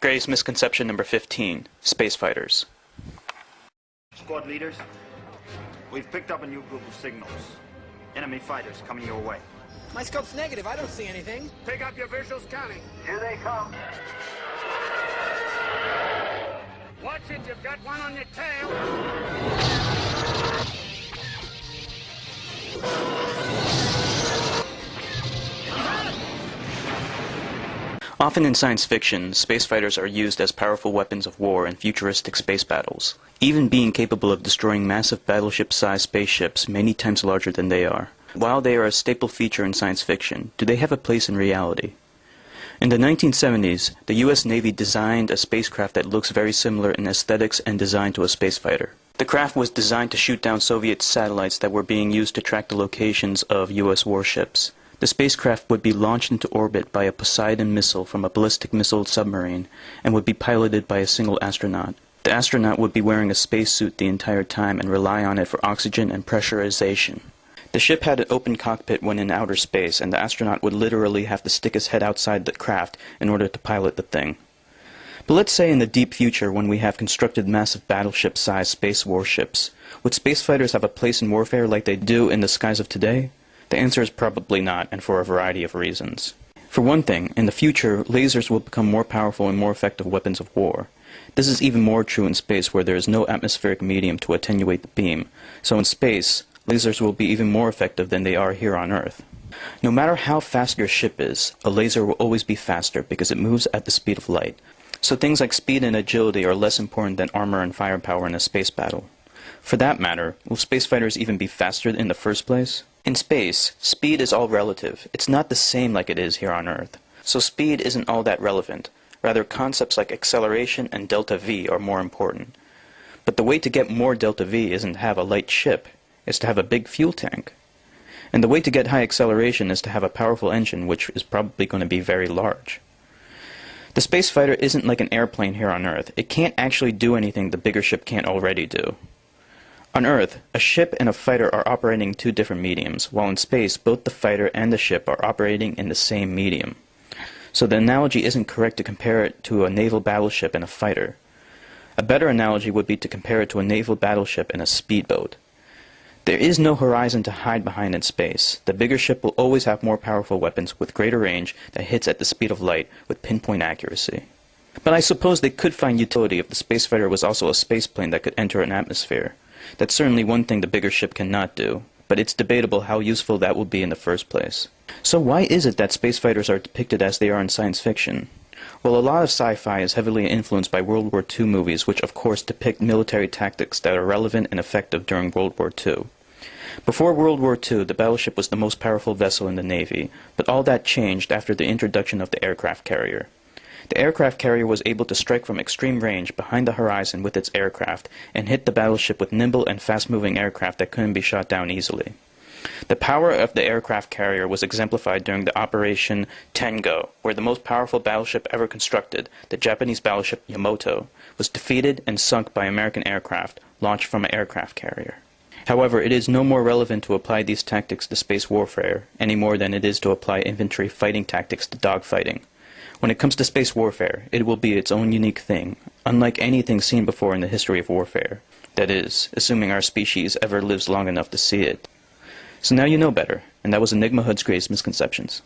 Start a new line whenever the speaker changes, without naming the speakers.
Gray's misconception number 15, space fighters.
Squad leaders, we've picked up a new group of signals. Enemy fighters coming your way.
My scope's negative. I don't see anything.
Pick up your visuals, counting.
Here they come.
Watch it, you've got one on your tail.
Often in science fiction, space fighters are used as powerful weapons of war in futuristic space battles, even being capable of destroying massive battleship-sized spaceships many times larger than they are. While they are a staple feature in science fiction, do they have a place in reality? In the 1970s, the US Navy designed a spacecraft that looks very similar in aesthetics and design to a space fighter. The craft was designed to shoot down Soviet satellites that were being used to track the locations of US warships. The spacecraft would be launched into orbit by a Poseidon missile from a ballistic missile submarine and would be piloted by a single astronaut. The astronaut would be wearing a spacesuit the entire time and rely on it for oxygen and pressurization. The ship had an open cockpit when in outer space, and the astronaut would literally have to stick his head outside the craft in order to pilot the thing. But let's say in the deep future, when we have constructed massive battleship-sized space warships, would space fighters have a place in warfare like they do in the skies of today? The answer is probably not, and for a variety of reasons. For one thing, in the future, lasers will become more powerful and more effective weapons of war. This is even more true in space, where there is no atmospheric medium to attenuate the beam. So in space, lasers will be even more effective than they are here on Earth. No matter how fast your ship is, a laser will always be faster because it moves at the speed of light. So things like speed and agility are less important than armor and firepower in a space battle. For that matter, will space fighters even be faster in the first place? In space, speed is all relative. It's not the same like it is here on Earth. So speed isn't all that relevant. Rather, concepts like acceleration and delta V are more important. But the way to get more delta V isn't to have a light ship, it's to have a big fuel tank. And the way to get high acceleration is to have a powerful engine, which is probably going to be very large. The space fighter isn't like an airplane here on Earth. It can't actually do anything the bigger ship can't already do. On Earth, a ship and a fighter are operating in two different mediums, while in space, both the fighter and the ship are operating in the same medium. So the analogy isn't correct to compare it to a naval battleship and a fighter. A better analogy would be to compare it to a naval battleship and a speedboat. There is no horizon to hide behind in space. The bigger ship will always have more powerful weapons with greater range that hits at the speed of light with pinpoint accuracy. But I suppose they could find utility if the space fighter was also a spaceplane that could enter an atmosphere. That's certainly one thing the bigger ship cannot do, but it's debatable how useful that will be in the first place. So why is it that space fighters are depicted as they are in science fiction? Well, a lot of sci-fi is heavily influenced by World War II movies, which of course depict military tactics that are relevant and effective during World War II. Before World War II, the battleship was the most powerful vessel in the Navy, but all that changed after the introduction of the aircraft carrier. The aircraft carrier was able to strike from extreme range behind the horizon with its aircraft and hit the battleship with nimble and fast-moving aircraft that couldn't be shot down easily. The power of the aircraft carrier was exemplified during the Operation Tengo, where the most powerful battleship ever constructed, the Japanese battleship Yamato, was defeated and sunk by American aircraft launched from an aircraft carrier. However, it is no more relevant to apply these tactics to space warfare any more than it is to apply infantry fighting tactics to dogfighting. When it comes to space warfare, it will be its own unique thing, unlike anything seen before in the history of warfare. That is, assuming our species ever lives long enough to see it. So now you know better, and that was Enigma Hood's Greatest Misconceptions.